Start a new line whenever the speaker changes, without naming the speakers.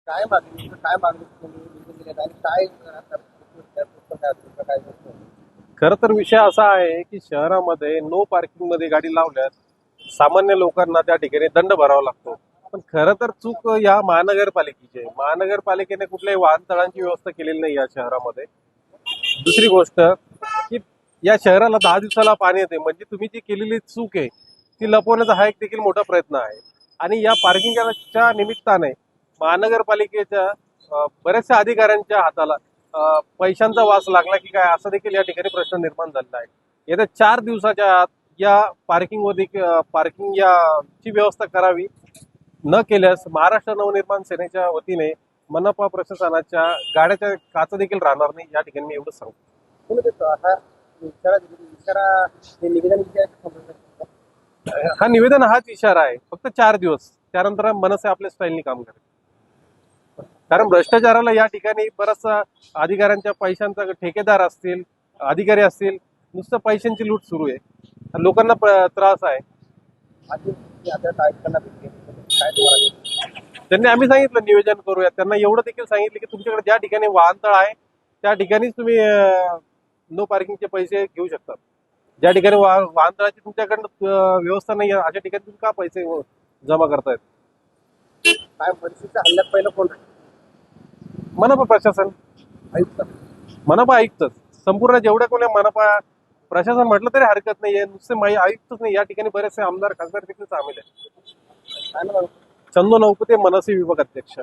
काय मागणी काय मागणी तुम्ही निवडून दिलेत आणि काय काय
खरं तर विषय असा आहे की शहरामध्ये नो पार्किंग मध्ये गाडी लावल्यास सामान्य लोकांना त्या ठिकाणी दंड भरावा लागतो. पण खरं तर चूक या महानगरपालिकेची आहे. महानगरपालिकेने कुठल्याही वाहनतळांची व्यवस्था केलेली नाही या शहरामध्ये. दुसरी गोष्ट की या शहराला 10 दिवसाला पाणी येते, म्हणजे तुम्ही जी केलेली चूक आहे ती लपवण्याचा हा एक देखील मोठा प्रयत्न आहे. आणि या पार्किंगच्या निमित्ताने महानगरपालिकेच्या बऱ्याचशा अधिकाऱ्यांच्या हाताला पैशांचा वास लागला की काय, असा देखील या ठिकाणी प्रश्न निर्माण झालेला आहे. येत्या 4 दिवसाच्या आत या पार्किंग याची व्यवस्था करावी. न केल्यास महाराष्ट्र नवनिर्माण सेनेच्या वतीने मनपा प्रशासनाच्या गाड्याच्या काचा देखील राहणार नाही, या ठिकाणी मी एवढंच सांगतो.
कोणी देतो हा इशारा हे निवेदन
हा निवेदन हाच इशारा आहे. फक्त 4 दिवस, त्यानंतर मनसे आपल्या स्टाईलनी काम करेल. कारण भ्रष्टाचाराला या ठिकाणी बराचसा अधिकाऱ्यांच्या पैशांचा ठेकेदार असतील, अधिकारी असतील, नुसतं पैशांची लूट सुरू आहे. लोकांना त्रास आहे.
आधी आता काय करणार काय तुम्हाला
त्यांनी आम्ही सांगितलं नियोजन करूया. त्यांना एवढं देखील सांगितलं की तुमच्याकडे ज्या ठिकाणी वाहनतळ आहे त्या ठिकाणीच तुम्ही नो पार्किंगचे पैसे घेऊ शकता. ज्या ठिकाणी वाहनतळाची तुमच्याकडनं व्यवस्था नाही आहे अशा ठिकाणी तुम्ही का पैसे जमा करतायत?
काय मनसेच्या हल्ल्यात पहिलं कोण राहील?
मनपा प्रशासन,
आयुक्त
मनपा आयुक्तच. संपूर्ण जेवढ्या कोणी मनपा प्रशासन म्हटलं तरी हरकत नाहीये. नुसते आयुक्तच नाही, या ठिकाणी बरेचसे आमदार खासदार देखील सामील आहेत.
काय ना
चंदू नौकुते मनसे विभाग अध्यक्ष.